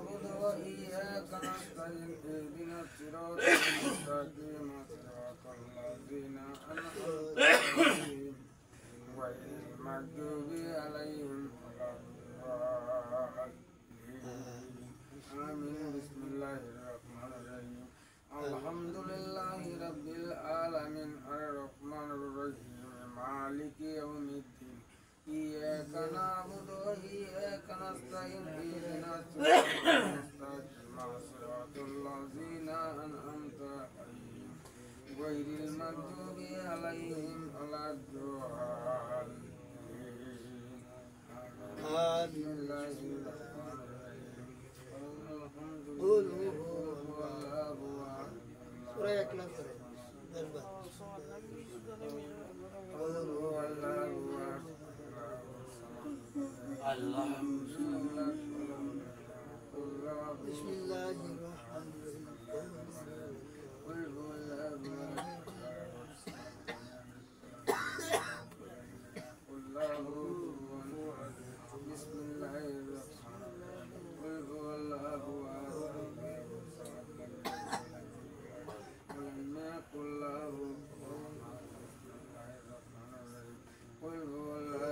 نعبد وإياك نستعين اهدنا الصراط المستقيم صراط الذين أنعمت عليهم غير المغضوب عليهم ولا الضالين آمين. بسم الله الرحمن الرحيم الحمد لله رب العالمين الرحمن الرحيم مالك يوم الدين إياك نعبد وإياك نستعين اهدنا الصراط المستقيم صراط الذين أنعمت عليهم غير المغضوب عليهم ولا الضالين بسم الله الرحمن الرحيم قل هو الله أحد سورة إخلاص قل هو الله أحد الله بسم الله الرحمن الرحيم قل هو الله بسم الله الرحمن الرحيم قل هو الله ولم يكن له قل هو الله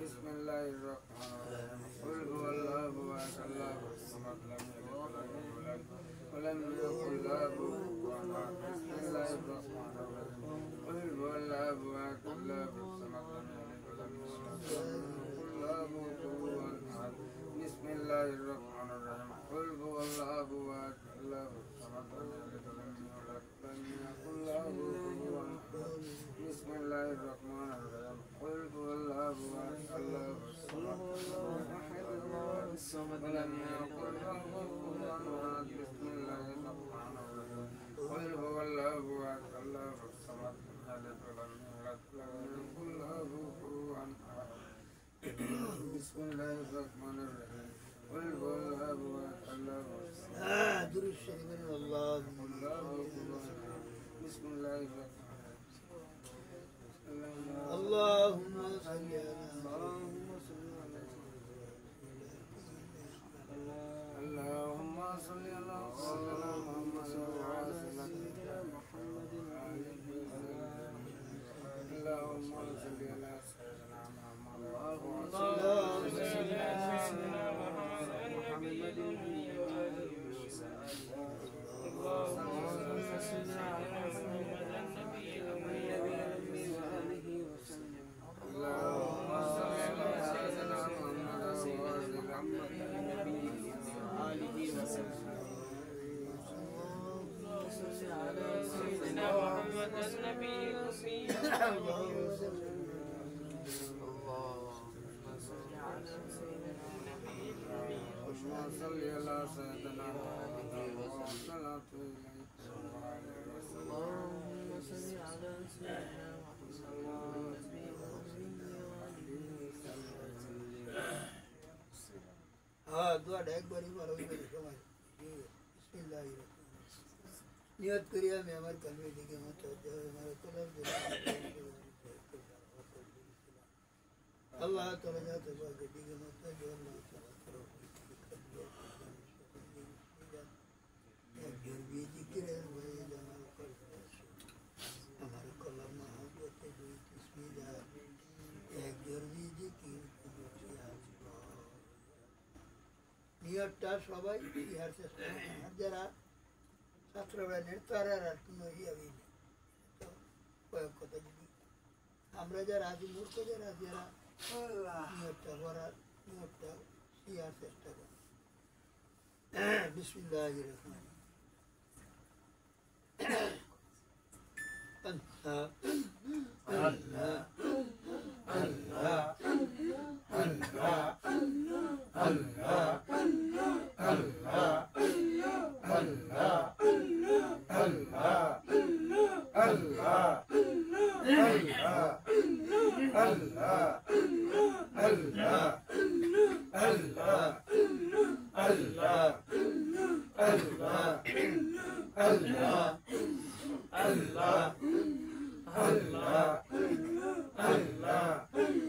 بسم الله الرحمن الرحيم قل هو الله الله الصمد لم يلد ولم يولد ولم يكن له كفوا احد بسم الله الرحمن الرحيم قل هو الله الله الصمد لم يلد ولم يولد ولم يكن له كفوا احد بسم الله الرحمن الرحيم قل هو الله الله الصمد لم يلد ولم يولد ولم يكن له كفوا احد بسم الله الرحمن الرحيم قل هو الله الله الصمد ولم يكن له كفوا احد بسم الله الرحمن الرحيم قل هو الله الله الصمد لم يلد ولم يولد ولم يكن له كفوا احد بسم الله الرحمن الرحيم قل هو الله الله الصمد درود الشريف الله بسم الله الرحمن اللهم صل على اللهم صل على سيدنا محمد وعلى سيدنا محمد اللهم صل على سيدنا محمد وعلى سيدنا محمد اللهم صل على سيدنا محمد النبي الأمي اللهم صل على سيدنا النبي الأمي اللهم صل على سيدنا محمد والصلاة إليك اللهم صل على سيدنا محمد हाँ दुआ एक बारी बार हो गई समझ बिस्मिल्लाह नियत करिया मैं हमारे कलमे दिखे मत होते हमारे कलम दे अल्लाह ताला जाते बाग दिखे मत जो अल्लाह ताला करो जो भी जिक्र है वो जमाल कर हमारे कलम में हो होते जो बिस्मिल्लाह एक जरूरी जिक्र নিয়তটা সবাই ইহার চেষ্টা আর যারা ছাত্রবেলার তারা আর কোনো ইয়াবি নেই তো কয়েক কথা যদি আমরা যারা আছি মূর্খ যারা যারা নিয়তটা করার নিয়তটা ইহার চেষ্টা করি বিসমিল্লাহির রহমানির Allah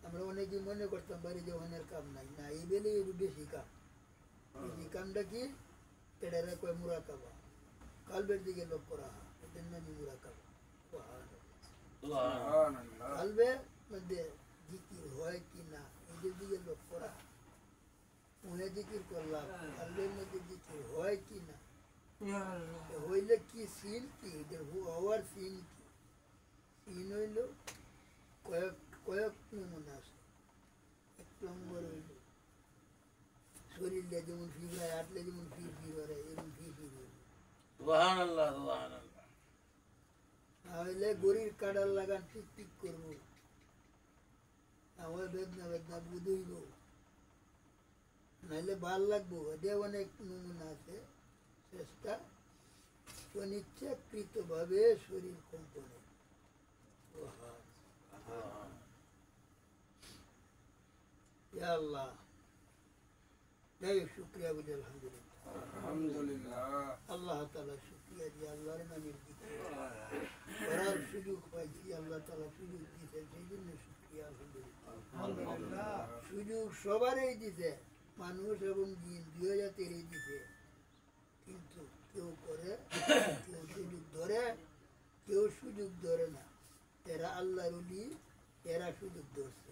আমরা অনেকে মনে করতাম বাড়ি জমানের কাম নাই না, এই বেলে বেশি কাম। বেশি কামটা কি এটারে কয় মুরাকাবা, কালবের দিকে লক্ষ্য রাখা, এটার নামই মুরাকাবা। কালবের মধ্যে জিকির হয় কি না এদের দিকে লক্ষ্য রাখা। মনে জিকির করলাম, কালবের মধ্যে জিকির হয় কি না, হইলে কি সিন কি, এদের হওয়ার সিন কি। সিন হইল কয়েক কয়েক নমুনা আছে। এক নম্বর হইল শরীরটা যেমন ফির হয়, আটলে যেমন ফির ফির হয়, এরকম ফির ফির হইল। তাহলে গরির কাটার লাগান টিক টিক করবো, আমার বেদনা বেদনা বুধ হইব, নাহলে ভাল লাগবো। এদের অনেক নমুনা আছে। চেষ্টা অনিচ্ছাকৃত ভাবে শরীর কম্পনে। আল্লাহ যাই শুক্রিয়া বলি আলহামদুলিল্লাহ। আল্লাহ তাআলা শুক্রিয়া দিয়ে আল্লাহর নামের দিকে করার সুযোগ পাইছি, আল্লাহ তাআলা সুযোগ দিয়েছে, সেই জন্য শুক্রিয়া আলহামদুলিল্লাহ। সুযোগ সবারই দিছে, মানুষ এবং জিন দুই জাতিরই দিছে, কিন্তু কেউ করে, কেউ সুযোগ ধরে, কেউ সুযোগ ধরে না। এরা আল্লাহর ওলি, এরা সুযোগ ধরছে।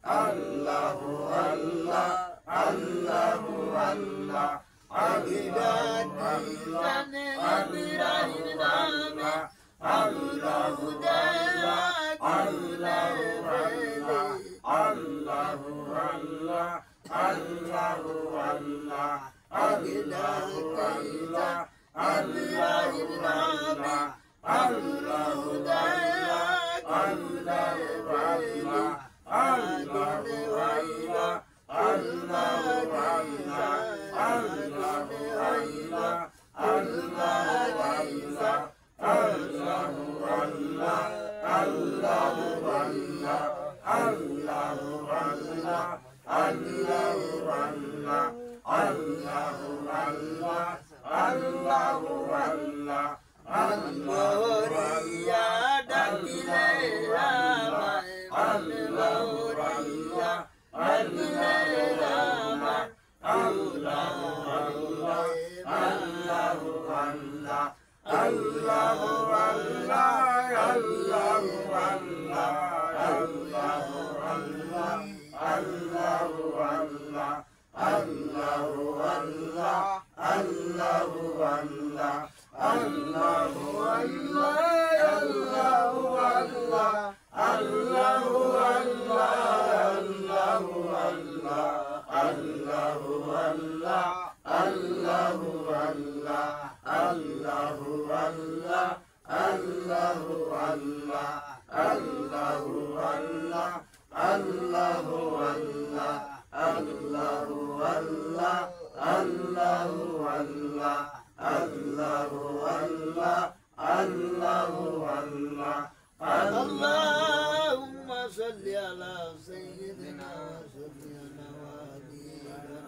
Allahu Allah, Allahu Allah, Allahu اللهم صل على سيدنا سيدنا وحبيبنا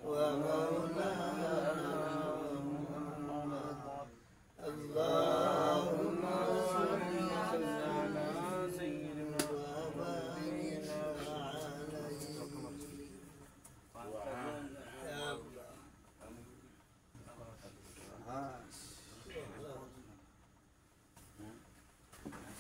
ومولانا محمد اللهم صل على سيدنا وبارك عليه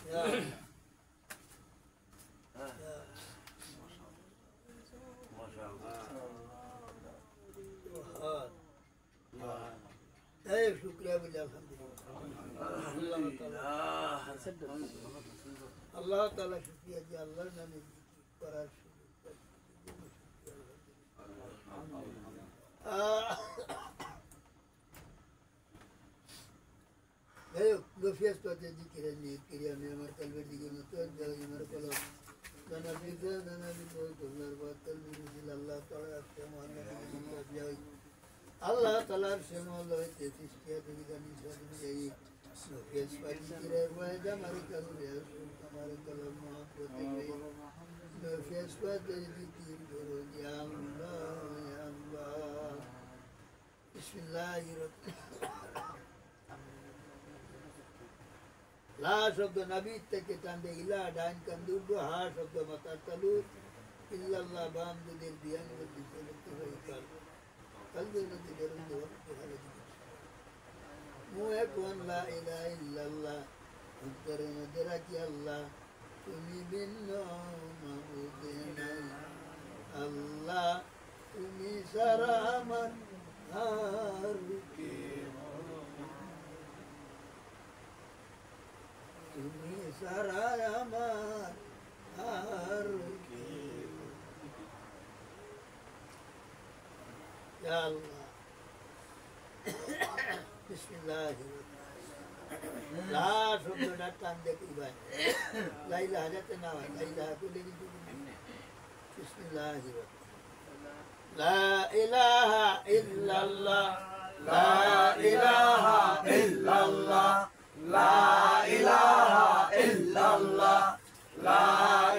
يا الله يا الله शुक्रिया अल्लाह ताला शुक्रिया जी अल्लाह ने Gofiyas pada dikira ni kira ni amar kalber dikira tu ada amar kalau dana biza dana biza dolar batal ni Allah taala semana ni Allah taala semana itu tiada dikira ni jadi Gofiyas pada dikira wajah mari kalau dia amar kalau maaf betul Gofiyas pada dikira ya Allah Bismillahirrahmanirrahim La शब्द नबी तक तंदे इला डाइन कंदुब हा शब्द मता तलु इल्लल्लाह बाम दिल बियान व दिसलते व इकाल कल्ब न दिल दो हाल मु है कौन ला इलाहा इल्लल्लाह अंतर न दरा कि अल्लाह तुमी बिन माबूद नहीं अल्लाह तुमी सरामन हार के तुम्ही सारा अमर हार के या अल्लाह बिस्मिल्लाहिर्रहमानिर्रहीम ला शब्द डाटन देखी बात ला इलाहा जाते ना ला इलाहा को लेकिन बिस्मिल्लाहिर्रहमानिर्रहीम ला इलाहा इल्लल्लाह ला इलाहा इल्लल्लाह La ilaha illallah, la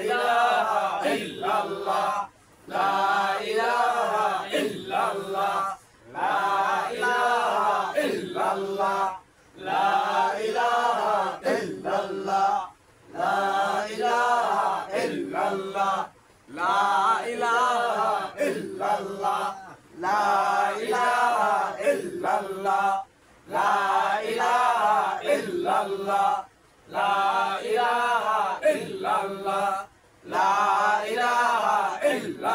ilaha illallah, la ilaha illallah, la ilaha illallah, la ilaha illallah, la ilaha illallah, la ilaha illallah, la ilaha illallah, la ilaha illallah, la ilaha illallah, la ilaha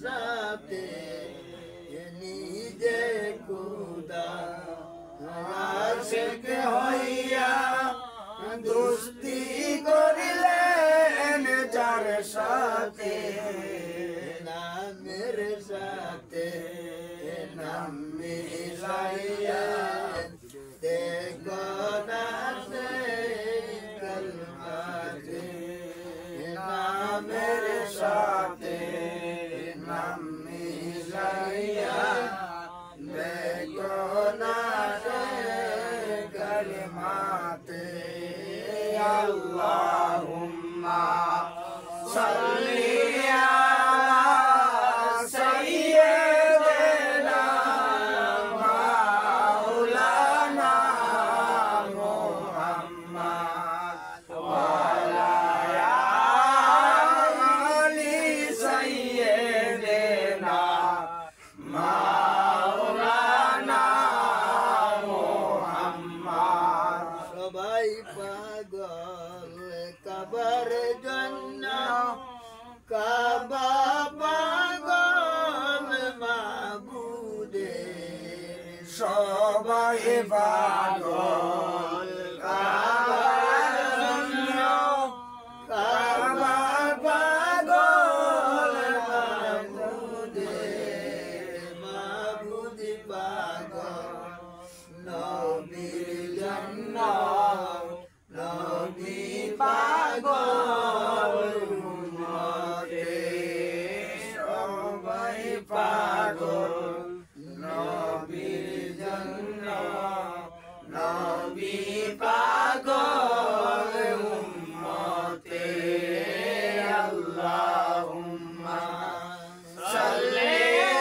সাথে নিজে খুদা আশিক হইয়া দোস্তি করিলেন যার সাথে নামের সাথে নাম মিলাইয়া দেখো না সেই কলমাতে নামের সাথে নাম মিলাইয়া দেখো না সেই কলমাতে আল্লাহুম্মা সাল্লি আলা সাইয়্যিদিনা মাওলানা মুহাম্মদ ওয়া আলা আলি সাইয়্যিদিনা মাওলানা মুহাম্মদ সবাই পাগল কাবার জন্য কাবা পাগল মাবুদে সবাই পাগল কাবার জন্য কাবা পাগল মাবুদে মাবুদি পাগল নবীর জন্য নবী পাগল উম্মতে সবাই পাগল নবীর জন্য নবী পাগল উম্মতে আল্লাহুম্মা সাল্লি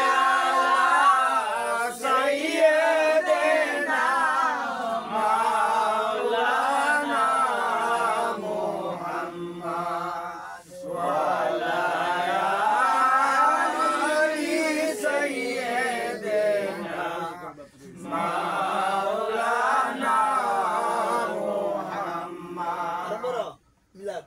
আলা সাইয়্যিদিনা মাওলানা মুহাম্মদ ওয়া আলা আলি সাইয়্যিদিনা মাওলানা মুহাম্মদ মিলাদ